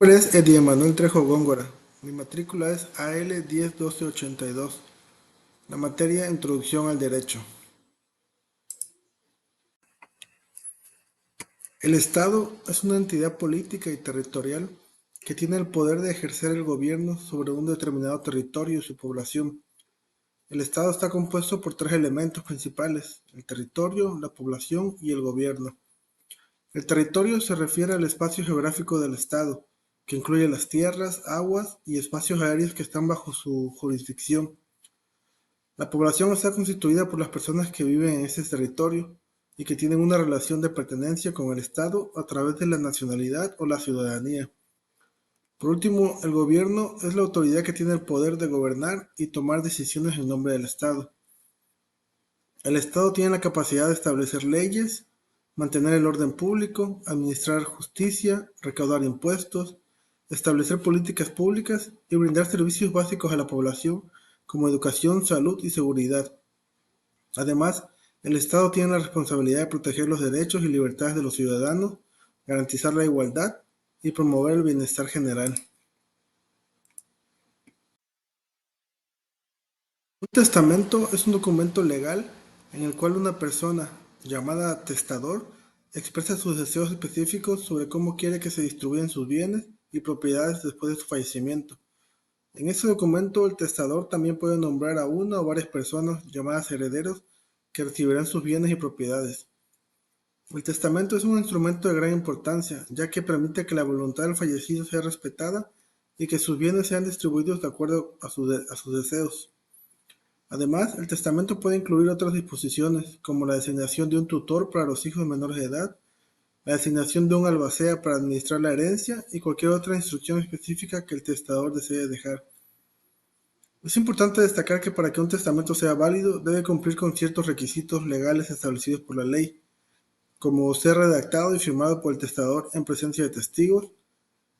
Mi nombre es Eddie Emanuel Trejo Góngora. Mi matrícula es AL 101282. La materia Introducción al Derecho. El Estado es una entidad política y territorial que tiene el poder de ejercer el gobierno sobre un determinado territorio y su población. El Estado está compuesto por tres elementos principales: el territorio, la población y el gobierno. El territorio se refiere al espacio geográfico del Estado, que incluye las tierras, aguas y espacios aéreos que están bajo su jurisdicción. La población está constituida por las personas que viven en ese territorio y que tienen una relación de pertenencia con el Estado a través de la nacionalidad o la ciudadanía. Por último, el gobierno es la autoridad que tiene el poder de gobernar y tomar decisiones en nombre del Estado. El Estado tiene la capacidad de establecer leyes, mantener el orden público, administrar justicia, recaudar impuestos, establecer políticas públicas y brindar servicios básicos a la población como educación, salud y seguridad. Además, el Estado tiene la responsabilidad de proteger los derechos y libertades de los ciudadanos, garantizar la igualdad y promover el bienestar general. Un testamento es un documento legal en el cual una persona, llamada testador, expresa sus deseos específicos sobre cómo quiere que se distribuyan sus bienes y propiedades después de su fallecimiento. En ese documento, el testador también puede nombrar a una o varias personas llamadas herederos que recibirán sus bienes y propiedades. El testamento es un instrumento de gran importancia, ya que permite que la voluntad del fallecido sea respetada y que sus bienes sean distribuidos de acuerdo a sus deseos. Además, el testamento puede incluir otras disposiciones, como la designación de un tutor para los hijos menores de edad, la designación de un albacea para administrar la herencia y cualquier otra instrucción específica que el testador desee dejar. Es importante destacar que para que un testamento sea válido debe cumplir con ciertos requisitos legales establecidos por la ley, como ser redactado y firmado por el testador en presencia de testigos.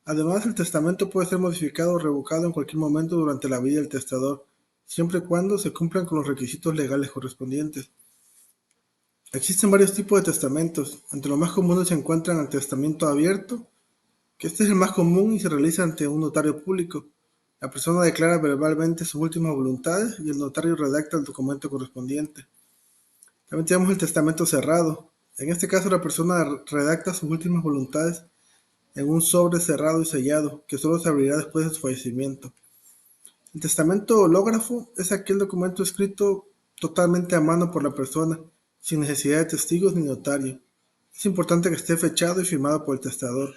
Además, el testamento puede ser modificado o revocado en cualquier momento durante la vida del testador, siempre y cuando se cumplan con los requisitos legales correspondientes. Existen varios tipos de testamentos. Entre los más comunes se encuentran el testamento abierto, que este es el más común y se realiza ante un notario público. La persona declara verbalmente sus últimas voluntades y el notario redacta el documento correspondiente. También tenemos el testamento cerrado. En este caso, la persona redacta sus últimas voluntades en un sobre cerrado y sellado, que solo se abrirá después de su fallecimiento. El testamento hológrafo es aquel documento escrito totalmente a mano por la persona, sin necesidad de testigos ni notario. Es importante que esté fechado y firmado por el testador.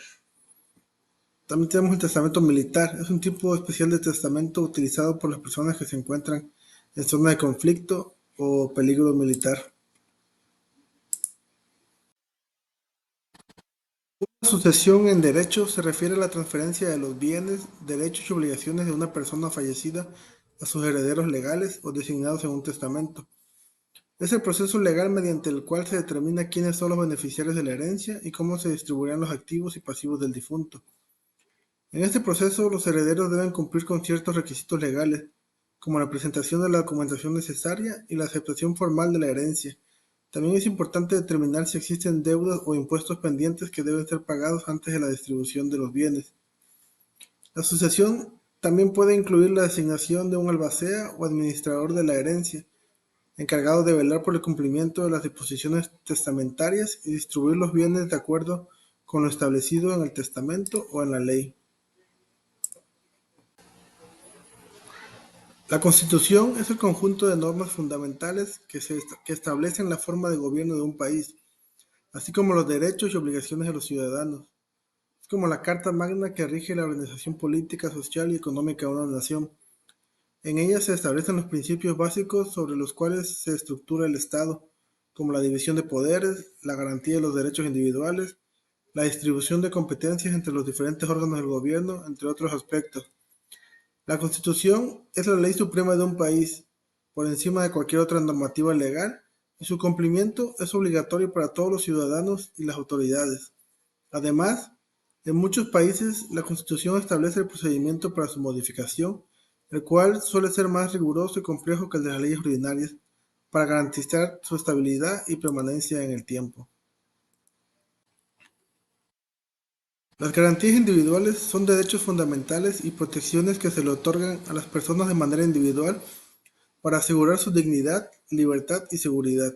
También tenemos el testamento militar. Es un tipo especial de testamento utilizado por las personas que se encuentran en zona de conflicto o peligro militar. La sucesión en derecho se refiere a la transferencia de los bienes, derechos y obligaciones de una persona fallecida a sus herederos legales o designados en un testamento. Es el proceso legal mediante el cual se determina quiénes son los beneficiarios de la herencia y cómo se distribuirán los activos y pasivos del difunto. En este proceso, los herederos deben cumplir con ciertos requisitos legales, como la presentación de la documentación necesaria y la aceptación formal de la herencia. También es importante determinar si existen deudas o impuestos pendientes que deben ser pagados antes de la distribución de los bienes. La sucesión también puede incluir la designación de un albacea o administrador de la herencia, encargado de velar por el cumplimiento de las disposiciones testamentarias y distribuir los bienes de acuerdo con lo establecido en el testamento o en la ley. La Constitución es el conjunto de normas fundamentales que establecen la forma de gobierno de un país, así como los derechos y obligaciones de los ciudadanos. Es como la Carta Magna que rige la organización política, social y económica de una nación. En ella se establecen los principios básicos sobre los cuales se estructura el Estado, como la división de poderes, la garantía de los derechos individuales, la distribución de competencias entre los diferentes órganos del gobierno, entre otros aspectos. La Constitución es la ley suprema de un país, por encima de cualquier otra normativa legal, y su cumplimiento es obligatorio para todos los ciudadanos y las autoridades. Además, en muchos países la Constitución establece el procedimiento para su modificación, el cual suele ser más riguroso y complejo que el de las leyes ordinarias, para garantizar su estabilidad y permanencia en el tiempo. Las garantías individuales son derechos fundamentales y protecciones que se le otorgan a las personas de manera individual para asegurar su dignidad, libertad y seguridad.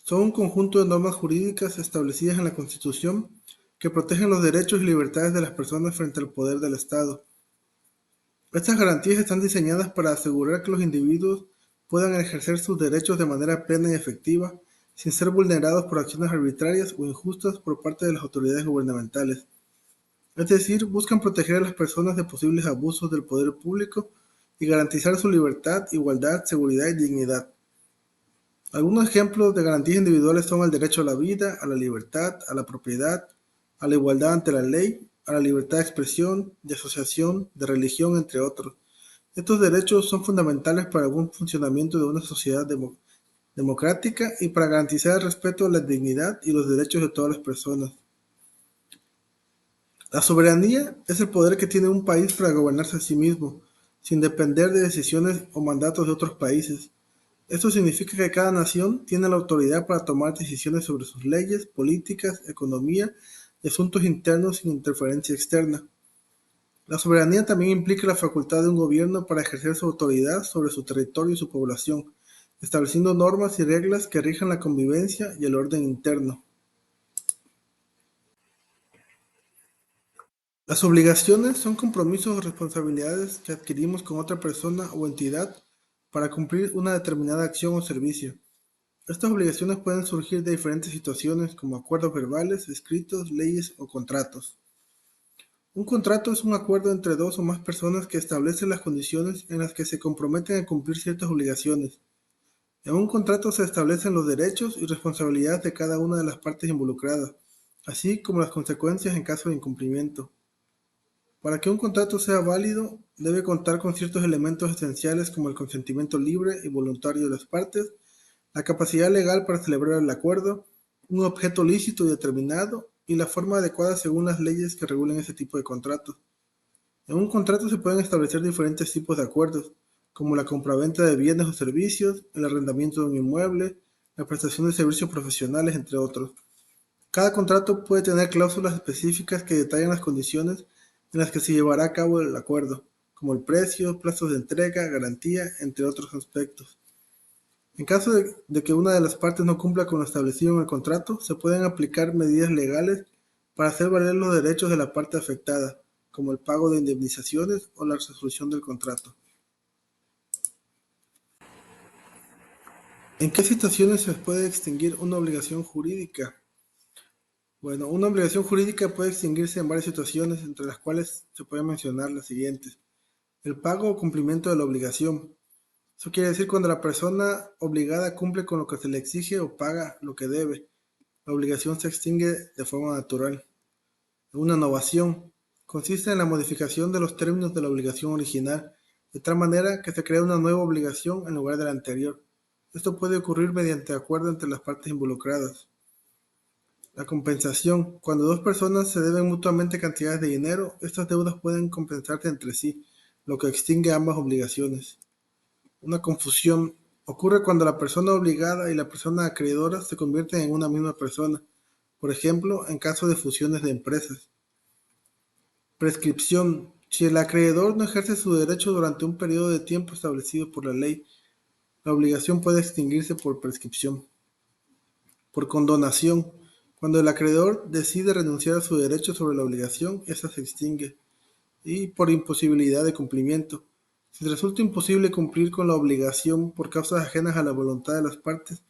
Son un conjunto de normas jurídicas establecidas en la Constitución que protegen los derechos y libertades de las personas frente al poder del Estado. Estas garantías están diseñadas para asegurar que los individuos puedan ejercer sus derechos de manera plena y efectiva, sin ser vulnerados por acciones arbitrarias o injustas por parte de las autoridades gubernamentales. Es decir, buscan proteger a las personas de posibles abusos del poder público y garantizar su libertad, igualdad, seguridad y dignidad. Algunos ejemplos de garantías individuales son el derecho a la vida, a la libertad, a la propiedad, a la igualdad ante la ley, a la libertad de expresión, de asociación, de religión, entre otros. Estos derechos son fundamentales para el buen funcionamiento de una sociedad democrática y para garantizar el respeto a la dignidad y los derechos de todas las personas. La soberanía es el poder que tiene un país para gobernarse a sí mismo, sin depender de decisiones o mandatos de otros países. Esto significa que cada nación tiene la autoridad para tomar decisiones sobre sus leyes, políticas, economía y asuntos internos sin interferencia externa. La soberanía también implica la facultad de un gobierno para ejercer su autoridad sobre su territorio y su población, estableciendo normas y reglas que rijan la convivencia y el orden interno. Las obligaciones son compromisos o responsabilidades que adquirimos con otra persona o entidad para cumplir una determinada acción o servicio. Estas obligaciones pueden surgir de diferentes situaciones como acuerdos verbales, escritos, leyes o contratos. Un contrato es un acuerdo entre dos o más personas que establece las condiciones en las que se comprometen a cumplir ciertas obligaciones. En un contrato se establecen los derechos y responsabilidades de cada una de las partes involucradas, así como las consecuencias en caso de incumplimiento. Para que un contrato sea válido, debe contar con ciertos elementos esenciales como el consentimiento libre y voluntario de las partes, la capacidad legal para celebrar el acuerdo, un objeto lícito y determinado, y la forma adecuada según las leyes que regulen ese tipo de contratos. En un contrato se pueden establecer diferentes tipos de acuerdos, como la compraventa de bienes o servicios, el arrendamiento de un inmueble, la prestación de servicios profesionales, entre otros. Cada contrato puede tener cláusulas específicas que detallan las condiciones en las que se llevará a cabo el acuerdo, como el precio, plazos de entrega, garantía, entre otros aspectos. En caso de que una de las partes no cumpla con lo establecido en el contrato, se pueden aplicar medidas legales para hacer valer los derechos de la parte afectada, como el pago de indemnizaciones o la resolución del contrato. ¿En qué situaciones se puede extinguir una obligación jurídica? Bueno, una obligación jurídica puede extinguirse en varias situaciones, entre las cuales se pueden mencionar las siguientes. El pago o cumplimiento de la obligación. Eso quiere decir cuando la persona obligada cumple con lo que se le exige o paga lo que debe. La obligación se extingue de forma natural. Una novación consiste en la modificación de los términos de la obligación original, de tal manera que se crea una nueva obligación en lugar de la anterior. Esto puede ocurrir mediante acuerdo entre las partes involucradas. La compensación. Cuando dos personas se deben mutuamente cantidades de dinero, estas deudas pueden compensarse entre sí, lo que extingue ambas obligaciones. Una confusión. Ocurre cuando la persona obligada y la persona acreedora se convierten en una misma persona, por ejemplo, en caso de fusiones de empresas. Prescripción. Si el acreedor no ejerce su derecho durante un periodo de tiempo establecido por la ley, la obligación puede extinguirse por prescripción. Por condonación. Cuando el acreedor decide renunciar a su derecho sobre la obligación, esa se extingue. Y por imposibilidad de cumplimiento. Si resulta imposible cumplir con la obligación por causas ajenas a la voluntad de las partes,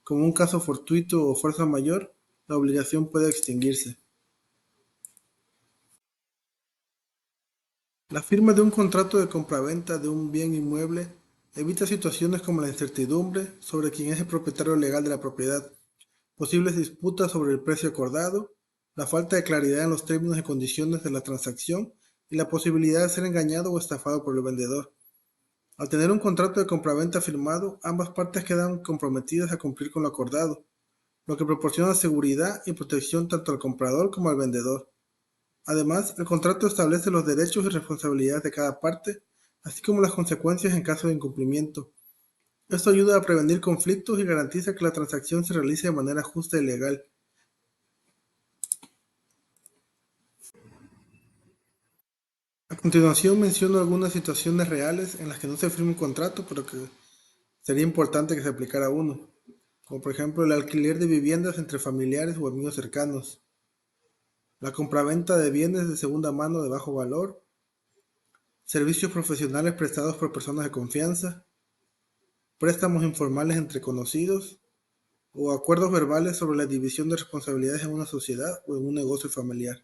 como un caso fortuito o fuerza mayor, la obligación puede extinguirse. La firma de un contrato de compraventa de un bien inmueble evita situaciones como la incertidumbre sobre quién es el propietario legal de la propiedad, posibles disputas sobre el precio acordado, la falta de claridad en los términos y condiciones de la transacción y la posibilidad de ser engañado o estafado por el vendedor. Al tener un contrato de compraventa firmado, ambas partes quedan comprometidas a cumplir con lo acordado, lo que proporciona seguridad y protección tanto al comprador como al vendedor. Además, el contrato establece los derechos y responsabilidades de cada parte, así como las consecuencias en caso de incumplimiento. Esto ayuda a prevenir conflictos y garantiza que la transacción se realice de manera justa y legal. continuación menciono algunas situaciones reales en las que no se firma un contrato, pero que sería importante que se aplicara uno, como por ejemplo el alquiler de viviendas entre familiares o amigos cercanos, la compraventa de bienes de segunda mano de bajo valor, servicios profesionales prestados por personas de confianza, préstamos informales entre conocidos o acuerdos verbales sobre la división de responsabilidades en una sociedad o en un negocio familiar.